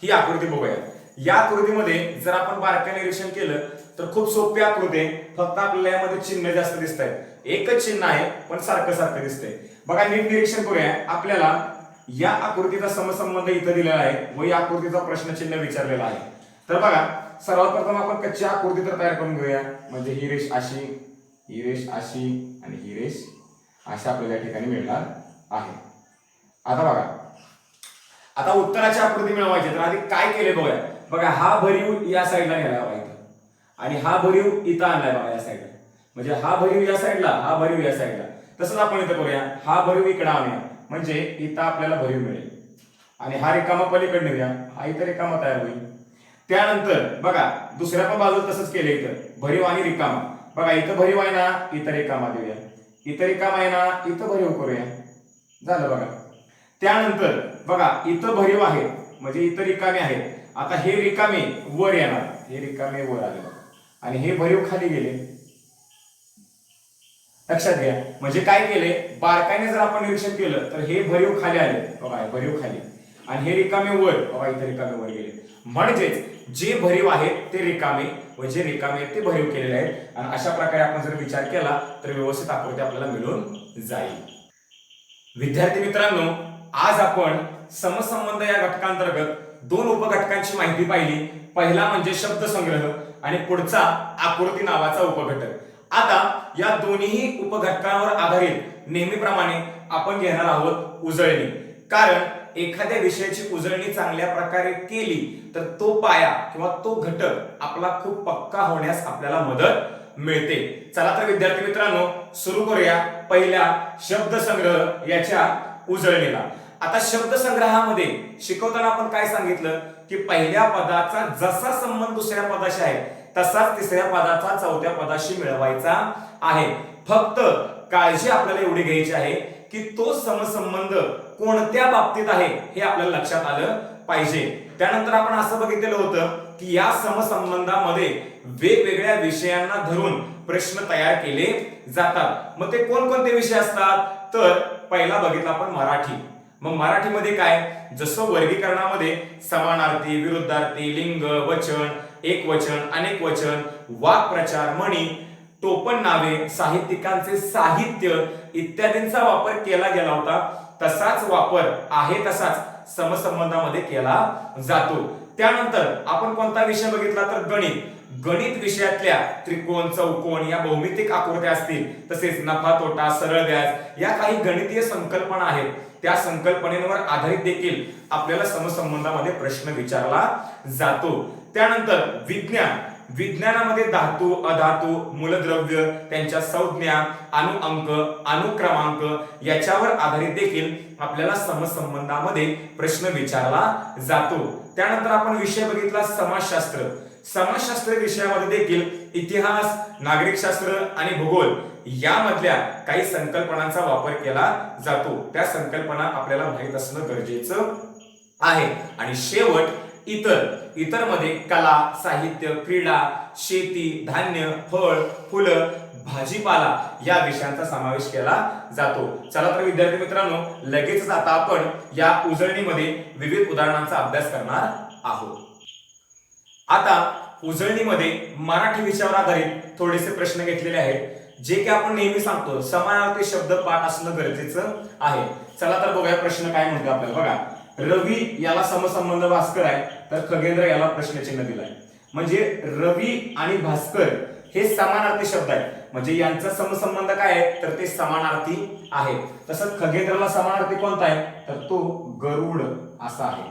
ही आकृती बघूया। या आकृतीमध्ये जर आपण बारकाईने निरीक्षण केलं तर खूप सोपी आकृती आहे, फक्त आपल्याला यामध्ये चिन्ह जास्त दिसत आहेत। एकच चिन्ह आहे पण सारखं सारखं दिसतंय। बघा नीट निरीक्षण करूया। आपल्याला या आकृतीचा समसंबंध इथं दिलेला आहे व या आकृतीचा प्रश्नचिन्ह विचारलेला आहे। तर बघा सर्वात प्रथम आपण कच्ची आकृती तर तयार करून घेऊया। म्हणजे ही रेष अशी, ही रेष अशी आणि ही रेष अशा आपल्याला या ठिकाणी मिळणार आहे। आता बघा, आता उत्तराची आकृती मिळवायची तर आधी काय केले बघूया। बघा हा भरीव या साईडला नेला बघा इथं आणि हा भरीव इथं आणलाय बघा या साईडला। म्हणजे हा भरीव या साईडला, हा भरीव या साईडला। तसंच आपण इथं करूया, हा भरीव इकडे आणूया म्हणजे इथं आपल्याला भरीव मिळेल आणि हा रिकामा पलीकडे नेऊया, हा इथं रिकामा तयार होईल। त्यानंतर बघा दुसऱ्या पण बाजूला तसंच केलं, इथं भरीव आणि रिकामा। बघा इथं भरीव आहे ना, इथं रिकामा देऊया, इथं रिकामा आहे ना, इथं भरीव करूया, झालं बघा। त्यानंतर बघा इथं भरीव आहे म्हणजे इथं रिकामे आहे। आता हे रिकामे वर येणार, हे रिकामे वर आले आणि हे भरीव खाली गेले। लक्षात घ्या, म्हणजे काय केले, बारकाईने जर आपण निरीक्षण केलं तर हे भरीव खाली आले बघा, भरीव खाली आणि हे रिकामे वर बघा, इथे रिकामे वर गेले। म्हणजेच जे भरीव आहेत ते रिकामे व जे रिकामे आहेत ते भरीव केलेले आहेत। आणि अशा प्रकारे आपण जर विचार केला तर व्यवस्थित आकृती आपल्याला मिळून जाईल। विद्यार्थी मित्रांनो, आज आपण समसंबंध या घटकांतर्गत दोन उपघटकांची माहिती पाहिली। पहिला म्हणजे शब्दसंग्रह आणि पुढचा आकृती नावाचा उपघटक। आता या दोन्ही उपघटकांवर आधारित नेहमीप्रमाणे आपण घेणार आहोत उजळणी। कारण एखाद्या विषयाची उजळणी चांगल्या प्रकारे केली तर तो पाया किंवा तो घटक आपला खूप पक्का होण्यास आपल्याला मदत मिळते। चला तर विद्यार्थी मित्रांनो सुरू करूया पहिल्या शब्दसंग्रह याच्या उजळणीला। आता शब्दसंग्रहामध्ये शिकवताना आपण काय सांगितलं की पहिल्या पदाचा जसा संबंध दुसऱ्या पदाशी आहे तसाच तिसऱ्या पदाचा चौथ्या पदाशी मिळवायचा आहे। फक्त काळजी आपल्याला एवढी घ्यायची आहे की तो समसंबंध कोणत्या बाबतीत आहे हे आपल्याला लक्षात आलं पाहिजे। त्यानंतर आपण असं बघितलेलं होतं की या समसंबंधामध्ये वेगवेगळ्या विषयांना धरून प्रश्न तयार केले जातात। मग ते कोणकोणते विषय असतात, तर पहिला बघितला आपण मराठी। मग मराठीमध्ये काय, जसं वर्गीकरणामध्ये समानार्थी, विरुद्धार्थी, लिंग, वचन, एकवचन, अनेक वचन, वाक्प्रचार, म्हणी, टोपण नावे, साहित्यिकांचे साहित्य इत्यादींचा वापर केला गेला होता, तसाच वापर आहे तसाच समसंबंधामध्ये केला जातो। त्यानंतर आपण कोणता विषय बघितला तर गणित। गणित विषयातल्या त्रिकोण, चौकोन या भौमितिक आकृत्या असतील, तसेच नफा तोटा, सरळ व्याज या काही गणितीय संकल्पना आहेत, त्या संकल्पनेवर आधारित देखील आपल्याला समसंबंधामध्ये प्रश्न विचारला जातो। त्यानंतर विज्ञान, विज्ञानामध्ये धातू, अधातू, मूलद्रव्य, त्यांच्या संज्ञा, अणुअंक, अणुक्रमांक याच्यावर आधारित देखील आपल्याला समसंबंधामध्ये प्रश्न विचारला जातो। त्यानंतर आपण विषय बघितला समाजशास्त्र। समाजशास्त्र विषयामध्ये देखील इतिहास, नागरिकशास्त्र आणि भूगोल यामधल्या काही संकल्पनांचा वापर केला जातो। त्या संकल्पना आपल्याला माहित असणं गरजेचं आहे। आणि शेवट इतर, इतर मध्ये कला, साहित्य, क्रीडा, शेती, धान्य, फळ, फुलं, भाजीपाला या विषयांचा समावेश केला जातो। चला तर विद्यार्थी मित्रांनो लगेचच आता आपण या उजळणीमध्ये विविध उदाहरणांचा अभ्यास करणार आहोत। आता उजळणीमध्ये मराठी विषयावर आधारित थोडेसे प्रश्न घेतलेले आहेत, जे की आपण नेहमी सांगतो समानार्थी शब्द पाठ असणं गरजेचं आहे। चला तर बघूया प्रश्न काय म्हणतो आपल्याला। बघा, रवी याला समसंबंध भास्कर आहे तर खगेंद्र याला प्रश्नचिन्ह दिलाय। म्हणजे रवी आणि भास्कर हे समानार्थी शब्द आहेत, म्हणजे यांचा समसंबंध काय आहे तर ते समानार्थी आहे। तसंच खगेंद्रला समानार्थी कोणता आहे तर तो गरुड असा आहे।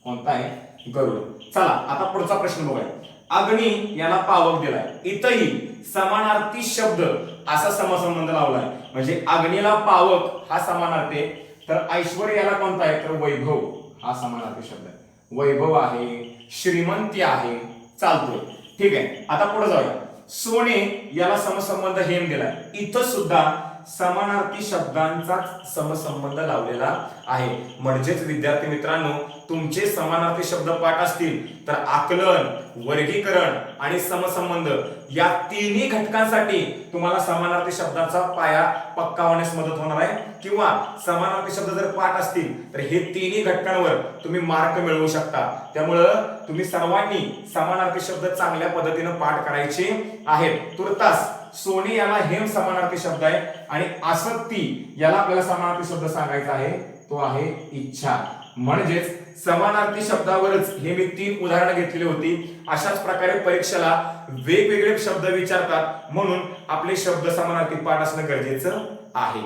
कोणता आहे, गरुड। चला आता पुढचा प्रश्न बघूया। अग्नी याला पावक दिलाय, इथंही समानार्थी शब्द असा समसंबंध लावलाय, म्हणजे अग्नीला पावक हा समानार्थी आहे, तर ऐश्वर्य याला कोणता आहे तर वैभव हा समानार्थी शब्द आहे। वैभव आहे, श्रीमंती आहे, चालतोय, ठीक आहे। आता पुढे जाऊया। सोने याला समसंबंध हेम दिलाय, इथं सुद्धा समानार्थी शब्दांचाच समसंबंध लावलेला आहे. म्हणजेच विद्यार्थी मित्रांनो, तुमचे समानार्थी शब्द पाठ असतील तर आकलन, वर्गीकरण आणि समसंबंध या तिन्ही घटकांसाठी तुम्हाला समानार्थी शब्दाचा पाया पक्का होण्यास मदत होणार आहे. किंवा समानार्थी शब्द जर पाठ असतील तर हे तिन्ही घटकांवर तुम्ही मार्क मिळवू शकता. त्यामुळं तुम्ही सर्वांनी समानार्थी शब्द चांगल्या पद्धतीने पाठ करायचे आहेत. तुर्तास सोने याला हेम समानार्थी शब्द आहे आणि आसक्ती याला आपल्याला समानार्थी शब्द सांगायचा आहे, तो आहे इच्छा. म्हणजेच समानार्थी शब्दावरच हे मी 3 उदाहरणं घेतलेली होती. अशाच प्रकारे परीक्षेला वेगवेगळे शब्द विचारतात, म्हणून आपले शब्द समानार्थी पाठ असणं गरजेचं आहे.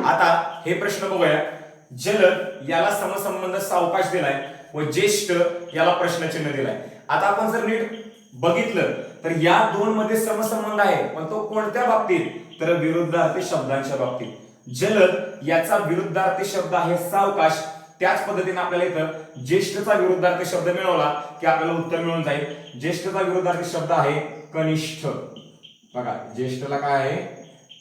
आता हे प्रश्न बघूया. जलद याला समसंबंध सावकाश दिलाय व ज्येष्ठ याला प्रश्नचिन्ह दिलाय. आता आपण जर नीट बघितलं तर या दोन मध्ये समसंबंध आहे, पण तो कोणत्या बाबतीत, तर विरुद्धार्थी शब्दांच्या बाबतीत. जलद याचा विरुद्धार्थी शब्द आहे सावकाश. त्याच पद्धतीने आपल्याला इथं ज्येष्ठचा विरुद्धार्थी शब्द मिळवला की आपल्याला उत्तर मिळून जाईल. ज्येष्ठचा विरुद्धार्थी शब्द आहे कनिष्ठ. बघा, ज्येष्ठला काय आहे,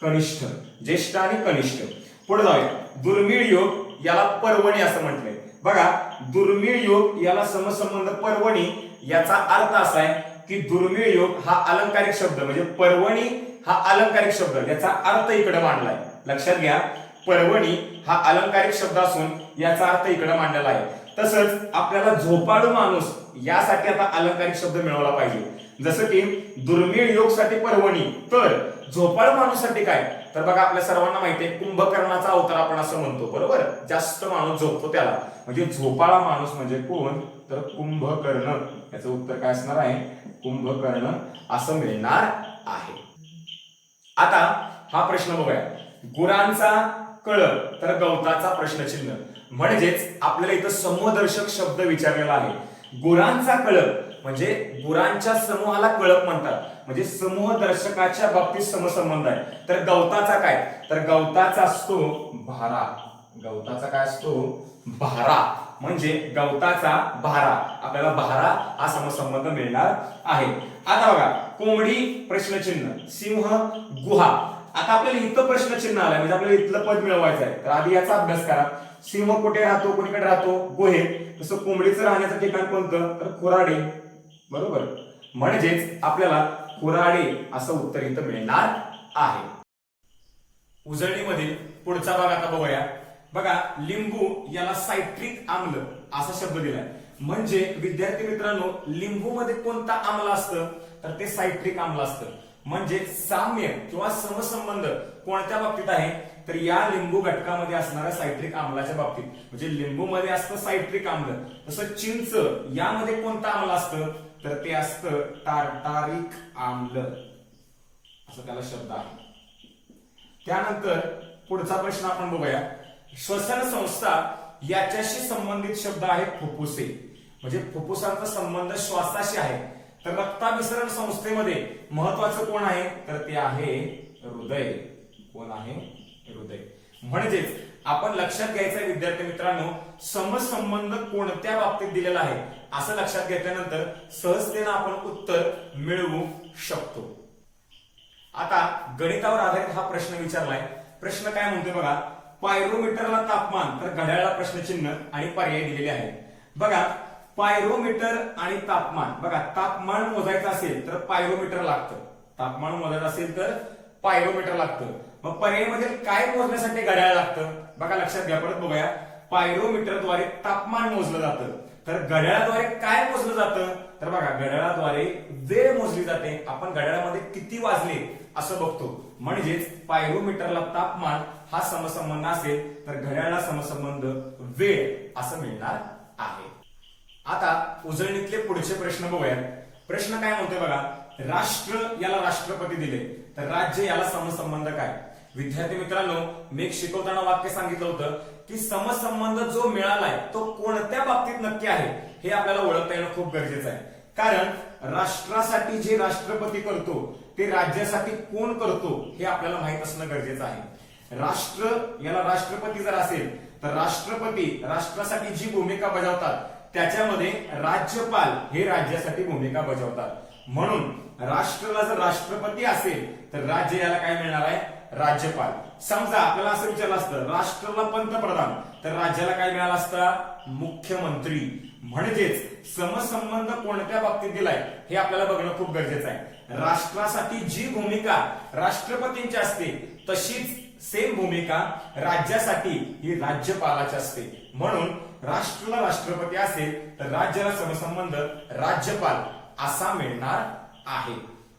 कनिष्ठ. ज्येष्ठ आणि कनिष्ठ. पुढे जाऊया. दुर्मिळ योग याला पर्वणी असं म्हटलंय. बघा, दुर्मिळ योग याला समसंबंध पर्वणी. याचा अर्थ असा आहे की दुर्मिळ योग हा अलंकारिक शब्द, म्हणजे पर्वणी हा अलंकारिक शब्द, याचा अर्थ इकडे मांडलाय. लक्षात घ्या, पर्वणी हा अलंकारिक शब्द असून याचा अर्थ इकडे मांडलेला आहे. तसंच आपल्याला झोपाळू माणूस यासाठी आता अलंकारिक शब्द मिळवला पाहिजे. जसं की दुर्मिळ योग साठी पर्वणी, तर झोपाळू माणूस साठी काय, तर बघा आपल्या सर्वांना माहिती आहे कुंभकर्णाचा अवतार आपण असं म्हणतो, बरोबर. जास्त माणूस झोपतो त्याला, म्हणजे झोपाळा माणूस म्हणजे कोण, तर कुंभकर्ण. याचं उत्तर काय असणार आहे, कुंभकर्ण असं मिळणार आहे. आता हा प्रश्न बघूया. गुरांचा कळप तर गवताचा प्रश्नचिन्ह. म्हणजेच आपल्याला इथं समूहदर्शक शब्द विचारलेला आहे. गुरांचा कळप म्हणजे गुरांच्या समूहाला कळप म्हणतात, म्हणजे समूहदर्शकाच्या बाबतीत समसंबंध आहे. तर गवताचा काय, तर गवताचा असतो भारा. गवताचा काय असतो, भारा. म्हणजे गवताचा भारा, आपल्याला भारा हा समसंबंध मिळणार आहे. आता बघा, कोंबडी प्रश्नचिन्ह, सिंह गुहा. आता आपल्याला इथं प्रश्नचिन्ह आलाय, म्हणजे आपल्याला इथलं पद मिळवायचं आहे. तर आधी याचा अभ्यास करा. सिंह कुठे राहतो, कोणीकडे राहतो, गुहेत. तसं कोंबडीचं राहण्याचं ठिकाण कोणतं, तर खुराडे, बरोबर. म्हणजेच आपल्याला खुराडे असं उत्तर इथं मिळणार आहे. उजळणीमधील पुढचा भाग आता बघूया. बघा, लिंबू याला सायट्रिक आम्ल असा शब्द दिलाय. म्हणजे विद्यार्थी मित्रांनो, लिंबू मध्ये कोणता आम्ल असतं, तर ते सायट्रिक आम्ल असतं. म्हणजे साम्य किंवा समसंबंध कोणत्या बाबतीत आहे, तर या लिंबू घटकामध्ये असणाऱ्या सायट्रिक आम्लाच्या बाबतीत. म्हणजे लिंबू मध्ये असतं सायट्रिक आम्ल. तसं चिंच यामध्ये कोणतं आम्ल असतं, तर ते असतं टार्टारिक आम्ल, असं त्याला शब्द आहे. त्यानंतर पुढचा प्रश्न आपण बघूया. श्वसन संस्था याच्याशी संबंधित शब्द आहे फुफ्फुसे. म्हणजे फुफ्फुसांचा संबंध श्वासाशी आहे. तर रक्ताभिसरण संस्थेमध्ये महत्वाचं कोण आहे, तर ते आहे हृदय. कोण आहे, हृदय. म्हणजेच आपण लक्षात घ्यायचं विद्यार्थी मित्रांनो, समसंबंध कोणत्या बाबतीत दिलेला आहे असं लक्षात घेतल्यानंतर सहजतेने आपण उत्तर मिळवू शकतो. आता गणितावर आधारित हा प्रश्न विचारलाय. प्रश्न काय म्हणतोय बघा, पायरोमीटरला तापमान तर घड्याळाला प्रश्नचिन्ह आणि पर्याय दिलेले आहेत. बघा, पायरोमीटर आणि तापमान. बघा, तापमान मोजायचं असेल तर पायरोमीटर लागतं, तापमान मोजायचं असेल तर पायरोमीटर लागतं. मग पर्यायामध्ये काय मोजण्यासाठी घड्याळ लागतं, बघा लक्षात घ्या. परत बघूया, पायरोमीटरद्वारे तापमान मोजलं जातं, तर घड्याळाद्वारे काय मोजलं जातं, तर बघा घड्याळाद्वारे वेळ मोजली जाते. आपण घड्याळामध्ये किती वाजले असं बघतो. म्हणजेच पायरोमीटरला तापमान हा समसंबंध असेल तर घड्याळाला समसंबंध वेळ असं मिळणार आहे. आता उजळणीतले पुढचे प्रश्न बघूया. प्रश्न काय म्हणतोय बघा, राष्ट्र याला राष्ट्रपती दिले तर राज्य याला समसंबंध काय. विद्यार्थी मित्रांनो, मी एक शिकवताना वाक्य सांगितलं होतं की समसंबंध जो मिळालाय तो कोणत्या बाबतीत नक्की आहे हे आपल्याला ओळखता येणं खूप गरजेचं आहे. कारण राष्ट्रासाठी जे राष्ट्रपती करतो ते राज्यासाठी कोण करतो हे आपल्याला माहित असणं गरजेचं आहे. राष्ट्र याला राष्ट्रपती जर असेल तर राष्ट्रपती राष्ट्रासाठी जी भूमिका बजावतात त्याच्यामध्ये राज्यपाल हे राज्यासाठी भूमिका बजावतात. म्हणून राष्ट्राला जर राष्ट्रपती असेल तर राज्य याला काय मिळणार आहे, राज्यपाल. समजा आपल्याला असं विचारलं असतं राष्ट्राला पंतप्रधान तर राज्याला काय मिळालं असतं मुख्यमंत्री. म्हणजेच समसंबंध कोणत्या बाबतीत दिलाय हे आपल्याला बघणं खूप गरजेचं आहे. राष्ट्रासाठी जी भूमिका राष्ट्रपतींची असते तशीच सेम भूमिका राज्यासाठी ही राज्यपालाची असते. म्हणून राष्ट्राला राष्ट्रपती असेल तर राज्याला समसंबंध राज्यपाल असा मिळणार आहे.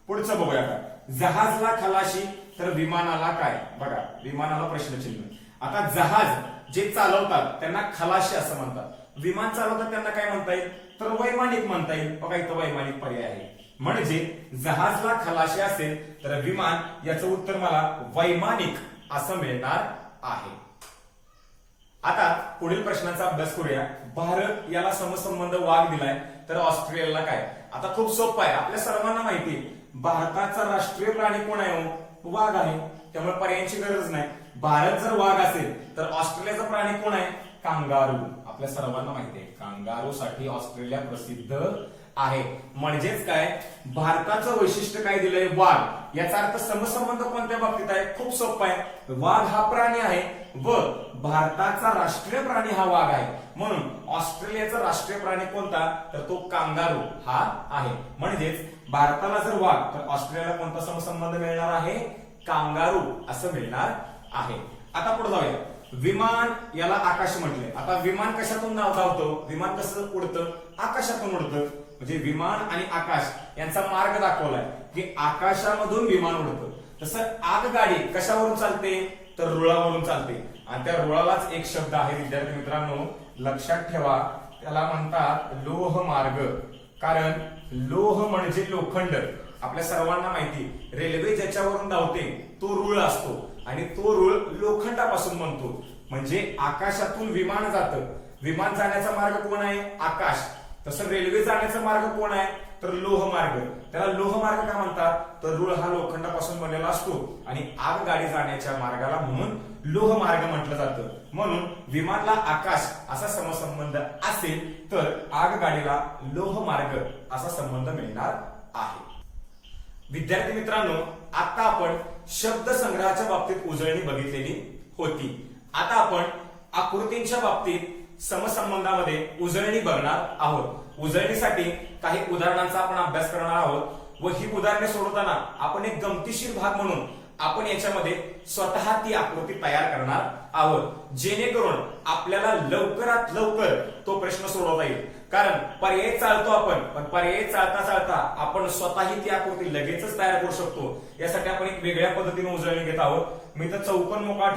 पुढचं बघूया का. जहाजला खलाशी तर विमानाला काय. बघा विमानाला प्रश्नचिन्ह. आता जहाज जे चालवतात त्यांना खलाशी असं म्हणतात. विमान चालवतात त्यांना काय म्हणता येईल तर वैमानिक म्हणता येईल. बघा इथं वैमानिक पर्याय आहे. म्हणजे जहाजला खलाशी असेल तर विमान याचं उत्तर मला वैमानिक असं मिळणार आहे. आता पुढील प्रश्नाचा अभ्यास करूया. भारत याला समसंबंध वाघ दिलाय तर ऑस्ट्रेलियाला काय. आता खूप सोपं आहे. आपल्या सर्वांना माहिती आहे भारताचा राष्ट्रीय प्राणी कोण आहे वाघ आहे. त्यामुळे पर्यायाची गरज नाही. भारत जर वाघ असेल तर ऑस्ट्रेलियाचा प्राणी कोण आहे कांगारू. आपल्या सर्वांना माहिती आहे कांगारू साठी ऑस्ट्रेलिया प्रसिद्ध आहे. म्हणजेच काय भारताचं वैशिष्ट्य काय दिलंय वाघ. याचा अर्थ समसंबंध कोणत्या बाबतीत आहे खूप सोपा आहे. वाघ हा प्राणी आहे व भारताचा राष्ट्रीय प्राणी हा वाघ आहे. म्हणून ऑस्ट्रेलियाचा राष्ट्रीय प्राणी कोणता तर तो कांगारू हा आहे. म्हणजेच भारताला जर वाघ तर ऑस्ट्रेलियाला कोणता समसंबंध मिळणार आहे कांगारू असं मिळणार आहे. आता पुढे जाऊया. विमान याला आकाश म्हटले. आता विमान कशातून धावतो विमान कसं उडतं आकाशातून उडतं. म्हणजे विमान आणि आकाश यांचा मार्ग दाखवलाय की आकाशामधून विमान उडतं. तसं आगगाडी कशावरून चालते तर रुळावरून चालते. आणि त्या रुळालाच एक शब्द आहे विद्यार्थी मित्रांनो लक्षात ठेवा त्याला म्हणतात लोह मार्ग. कारण लोह म्हणजे लोखंड. आपल्या सर्वांना माहिती रेल्वे ज्याच्यावरून धावते तो रुळ असतो आणि तो रुळ लोखंडापासून बनतो. म्हणजे आकाशातून विमान जातं. विमान जाण्याचा मार्ग कोण आहे आकाश. तसं रेल्वे जाण्याचा मार्ग कोण आहे तर लोहमार्ग. त्याला लोहमार्ग का म्हणतात तर रुळ हा लोखंडापासून बनलेला असतो आणि आगगाडी जाण्याच्या मार्गाला म्हणून लोहमार्ग म्हटलं जातं. म्हणून विमानाला आकाश असा समसंबंध असेल तर आगगाडीला लोहमार्ग असा संबंध मिळणार आहे. विद्यार्थी मित्रांनो आता आपण शब्द संग्रहाच्या बाबतीत उजळणी बघितलेली होती. आता आपण आकृतींच्या बाबतीत समसंबंधामध्ये उजळणी बघणार आहोत. उजळणीसाठी काही उदाहरणांचा आपण अभ्यास करणार आहोत व ही उदाहरणे सोडवताना आपण एक गमतीशीर भाग म्हणून आपण याच्यामध्ये स्वतः ती आकृती तयार करणार आहोत जेणेकरून आपल्याला लवकरात लवकर तो प्रश्न सोडवता येईल. कारण पर्याय चालतो आपण पण पर्याय चालता चालता आपण स्वतःही ती आकृती लगेचच तयार करू शकतो. यासाठी आपण एक वेगळ्या पद्धतीने उजळणी घेत आहोत. मी तर चौकोन मोकळा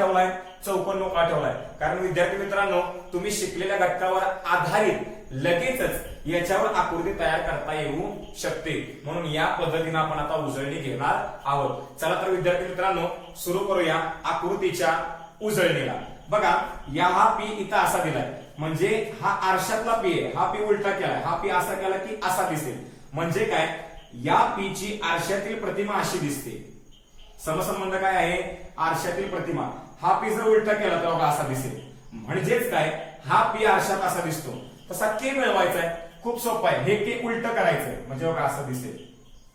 ठेवलाय कारण विद्यार्थी मित्रांनो तुम्ही शिकलेल्या घटकावर आधारित लगेचच याच्यावर आकृती तयार करता येऊ शकते. म्हणून या पद्धतीने आपण आता उजळणी घेणार आहोत. चला तर विद्यार्थी मित्रांनो सुरू करूया आकृतीच्या उजळणीला. बघा या हा पी इथं असा दिलाय म्हणजे हा आरशातला पी आहे. हा पी उलटा केलाय. हा पी असा केला की असा दिसेल. म्हणजे काय या पी ची आरशातील प्रतिमा अशी दिसते. समसंबंध काय आहे आरशातील प्रतिमा. हा पी जर उलटा केला तर बघा असा दिसेल. म्हणजेच काय हा पी आरशात असा दिसतो. तसा के मिळवायचा आहे खूप सोपं आहे. हे के उलट करायचं म्हणजे बघा असं दिसेल.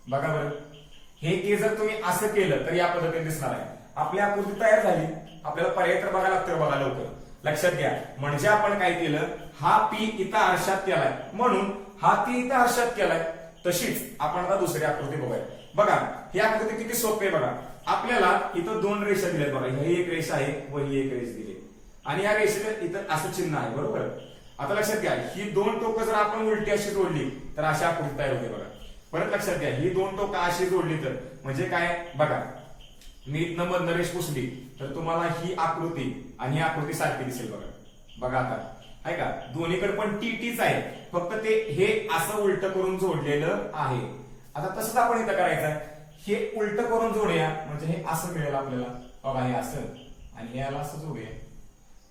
बघा बरं हे के जर तुम्ही असं केलं तर या पद्धतीने दिसणार आहे. आपली आकृती तयार झाली. आपल्याला पर्याय तर बघायला लागतं बघा लवकर लक्षात घ्या. म्हणजे आपण काय केलं हा पी इथं आरशात केलाय म्हणून हा ती इथं आरशात केलाय. तशीच आपण आता दुसरी आकृती बघूया. बघा ही आकृती किती सोपी आहे बघा. आपल्याला इथं दोन रेषा दिल्यात बघा. ही एक रेषा आहे व ही एक रेष दिली आणि या रेषेला इथं असं चिन्ह आहे बरोबर. आता लक्षात घ्या ही दोन टोकं जर आपण उलटी अशी जोडली तर अशी आकृती तयार होते बघा. परत लक्षात घ्या ही दोन टोकं अशी जोडली तर म्हणजे काय बघा मी इथनं मधनं रेष पुसली तर तुम्हाला ही आकृती आणि ही आकृती सारखी दिसेल बघा. बघा आता आहे का दोन्हीकडे पण टी टीच आहे फक्त ते हे असं उलट करून जोडलेलं आहे. आता तसंच आपण इथं करायचं आहे. हे उलट करून जोडूया म्हणजे हे असं मिळेल आपल्याला. बघा हे असं आणि याला असं जोडूया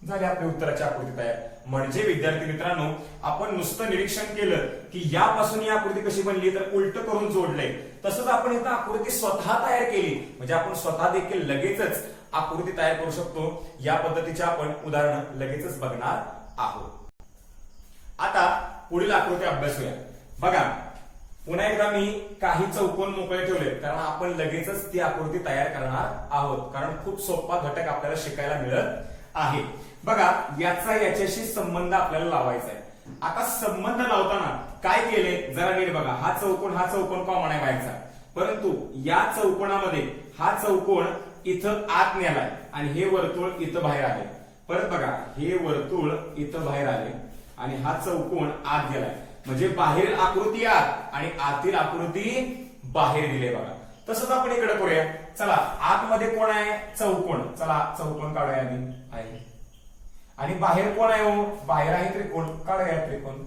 झाली आपली उत्तराची आकृती तयार. म्हणजे विद्यार्थी मित्रांनो आपण नुसतं निरीक्षण केलं की यापासून ही आकृती कशी बनली तर उलट करून जोडलंय. तसंच आपण इथं आकृती स्वतः तयार केली म्हणजे आपण स्वतः देखील लगेचच आकृती तयार करू शकतो. या पद्धतीचे आपण उदाहरण लगेचच बघणार आहोत. आता पुढील आकृती अभ्यासूया. बघा पुन्हा एकदा मी काही चौकोन मोकळे ठेवले कारण आपण लगेचच ती आकृती तयार करणार आहोत, कारण खूप सोपा घटक आपल्याला शिकायला मिळत आहे. बघा, याचा याच्याशी संबंध आपल्याला लावायचा आहे. आता संबंध लावताना काय केले जरा नीट बघा. हा चौकोन कॉमन आहे बाहेरचा, परंतु या चौकोनामध्ये हा चौकोन इथं आत नेलाय आणि हे वर्तुळ इथं बाहेर आले. परत बघा, हे वर्तुळ इथं बाहेर आले आणि हा चौकोन आत गेलाय. म्हणजे बाहेर आकृती आत आणि आतील आकृती बाहेर दिले. बघा, तसंच आपण इकडे करूया. चला, आतमध्ये कोण आहे? चौकोन. चला चौकोन काढूया आधी. आहे आणि बाहेर कोण आहे? हो, बाहेर आहे त्रिकोण. काढूया त्रिकोण.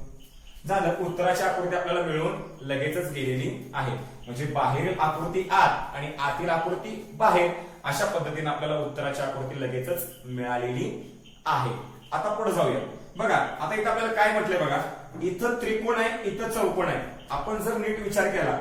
झालं, उत्तराची आकृती आपल्याला मिळून लगेचच गेलेली आहे. म्हणजे बाहेरील आकृती आत आणि आतील आकृती बाहेर, अशा पद्धतीने आपल्याला उत्तराची आकृती लगेचच मिळालेली आहे. आता पुढे जाऊया. बघा, आता इथं आपल्याला काय म्हटलंय बघा, इथं त्रिकोण आहे, इथं चौकोन आहे. आपण जर नीट विचार केला,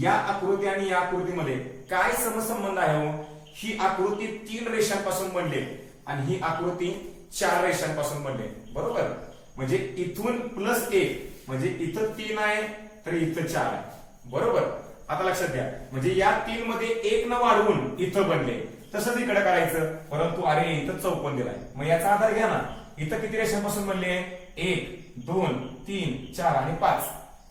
या आकृती आणि या आकृतीमध्ये काय समसंबंध आहे? हो, ही आकृती 3 रेषांपासून बनली आणि ही आकृती 4 रेषांपासून बनली. बरोबर, म्हणजे इथून +1 म्हणजे इथं 3 आहे तर इथं 4 आहे. बरोबर, आता लक्षात घ्या. म्हणजे या 3 मध्ये 1 न वाढवून इथं बनले. तसंच इकडे करायचं, परंतु अरे इथं चौकोन दिलाय, मग याचा आधार घ्या ना. इथं किती रेषांपासून बनले? 1 2 3 4 आणि 5.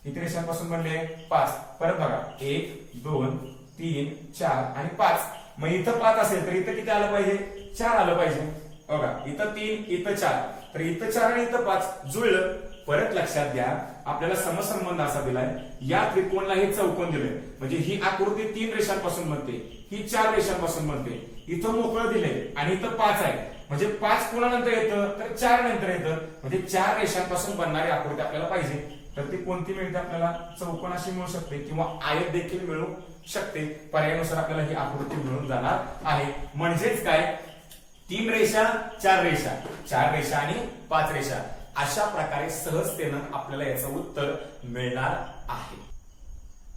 किती रेषांपासून बनले? 5. परत बघा, 1 2 3 4 आणि 5. मग इथं 5 असेल तर इथं किती आलं पाहिजे? 4 आलं पाहिजे. बघा, इथं 3 इथं 4 तर इथं 4 आणि इथं 5 जुळलं. परत लक्षात घ्या, आपल्याला समसंबंध असा दिलाय, या त्रिकोणाला हे चौकोन दिले, म्हणजे ही आकृती 3 रेषांपासून बनते, ही 4 रेषांपासून बनते. इथं मोकळं दिले आणि इथं 5 आहे, म्हणजे 5 कोणानंतर येतं? तर 4 नंतर येतं. म्हणजे 4 रेषांपासून बनणारी आकृती आपल्याला पाहिजे. तर ती कोणती मिळते आपल्याला? चौकोनाशी मिळू शकते किंवा आयत देखील मिळू शकते. पर्यायानुसार आपल्याला ही आकृती मिळून जाणार आहे. म्हणजेच काय, 3 रेषा 4 रेषा, 4 रेषा आणि 5 रेषा, अशा प्रकारे सहजतेनं आपल्याला याचं उत्तर मिळणार आहे.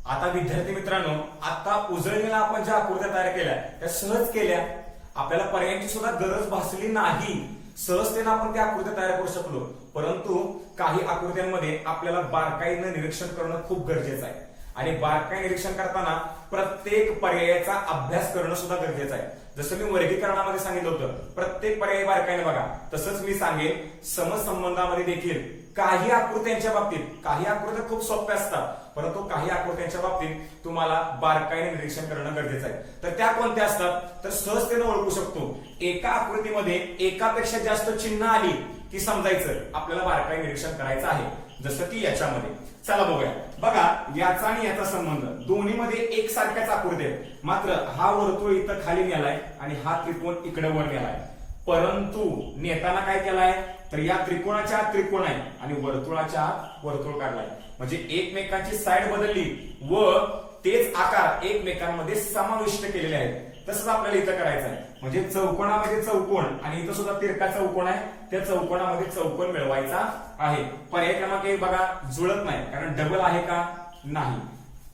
आता विद्यार्थी मित्रांनो, आता उजळणीला आपण ज्या आकृत्या तयार केल्या त्या सहज केल्या. आपल्याला पर्यायांची सुद्धा गरज भासली नाही. सहजतेनं आपण त्या आकृत्या तयार करू शकलो. परंतु काही आकृत्यांमध्ये आपल्याला बारकाईनं निरीक्षण करणं खूप गरजेचं आहे आणि बारकाई निरीक्षण करताना प्रत्येक पर्यायाचा अभ्यास करणं सुद्धा गरजेचं आहे. जसं मी वर्गीकरणामध्ये सांगितलं होतं, प्रत्येक पर्याय बारकाईने बघा, तसंच मी सांगेन समसंबंधामध्ये देखील काही आकृत्यांच्या बाबतीत, काही आकृत्या खूप सोप्या असतात, परंतु काही आकृत्यांच्या बाबतीत तुम्हाला बारकाईने निरीक्षण करणं गरजेचं आहे. तर त्या कोणत्या असतात? तर सहजतेने ओळखू शकतो. एका आकृतीमध्ये एकापेक्षा जास्त चिन्ह आली की समजायचं आपल्याला बारकाई निरीक्षण करायचं आहे, जसं की याच्यामध्ये. चला बघूया. बघा, याचा आणि याचा संबंध, दोन्हीमध्ये एकसारख्याच आकृती आहेत, मात्र हा वर्तुळ इथं खाली नेलाय आणि हा त्रिकोण इकडे वर नेलाय. परंतु नेताना काय केलाय? तर या त्रिकोणाच्या आत त्रिकोण आहे आणि वर्तुळाच्या आत वर्तुळ काढलाय. म्हणजे एकमेकांची साईड बदलली व तेच आकार एकमेकांमध्ये समाविष्ट केलेले आहेत. तसंच आपल्याला इथं करायचं आहे. म्हणजे चौकोनामध्ये चौकोन आणि इथं सुद्धा तिरका चौकोन आहे, त्या चौकोनामध्ये चौकोन मिळवायचा आहे. पर्याय क्रमांक 1 बघा, जुळत नाही, कारण डबल आहे का? नाही.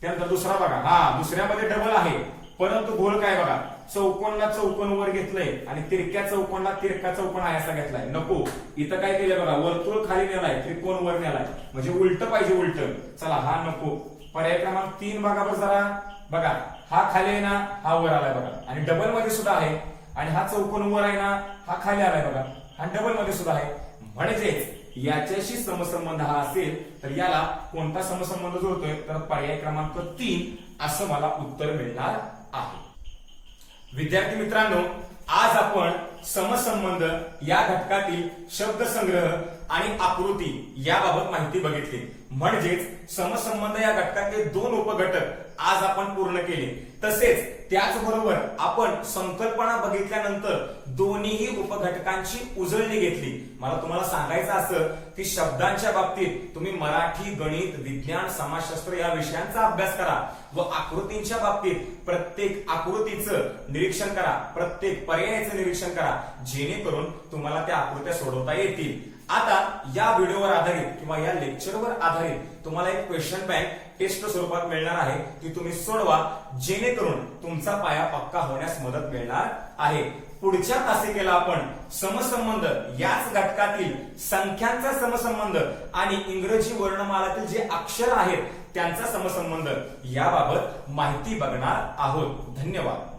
त्यानंतर दुसरा बघा, हा दुसऱ्यामध्ये डबल आहे, परंतु घोळ काय बघा, चौकोनला चौकोन वर घेतलंय आणि तिरक्या चौकोनला तिरका चौकोन आहे असा घेतलाय. नको, इथं काय केलं बघा, वर्तुळ खाली नेलाय, त्रिकोण वर नेलाय, म्हणजे उलट पाहिजे, उलट. चला, हा नको. पर्याय क्रमांक 3 बघा बरं जरा. बघा, हा खाली आहे ना, हा वर आलाय बघा, आणि डबल मध्ये सुद्धा आहे. आणि हा चौकोन वर आहे ना, हा खाली आलाय बघा, हा डबल मध्ये सुद्धा आहे. म्हणजेच याच्याशी समसंबंध हा असेल तर याला कोणता समसंबंध जुळतोय? तर पर्याय क्रमांक 3 असं मला उत्तर मिळणार आहे. विद्यार्थी मित्रांनो, आज आपण समसंबंध या घटकातील शब्दसंग्रह आणि आकृती याबाबत माहिती बघितली. म्हणजेच समसंबंध या घटकातले 2 उपघटक आज आपण पूर्ण केले. तसेच त्याचबरोबर आपण संकल्पना बघितल्यानंतर दोन्हीही उपघटकांची उजळणी घेतली. मला तुम्हाला सांगायचं असं की शब्दांच्या बाबतीत तुम्ही मराठी, गणित, विज्ञान, समाजशास्त्र या विषयांचा अभ्यास करा व आकृतींच्या बाबतीत प्रत्येक आकृतीचं निरीक्षण करा, प्रत्येक पर्यायाचं निरीक्षण करा, जेणेकरून तुम्हाला त्या आकृत्या सोडवता येतील. आता या व्हिडिओवर आधारित किंवा या लेक्चरवर आधारित तुम्हाला एक क्वेश्चन बँक टेस्ट स्वरूपात मिळणार आहे, ती तुम्ही सोडवा, जेणेकरून तुमचा पाया पक्का होण्यास मदत मिळणार आहे. पुढच्या तासिकेला आपण समसंबंध याच घटकातील संख्यांचा समसंबंध आणि इंग्रजी वर्णमालातील जे अक्षर आहेत त्यांचा समसंबंध याबाबत माहिती बघणार आहोत. धन्यवाद.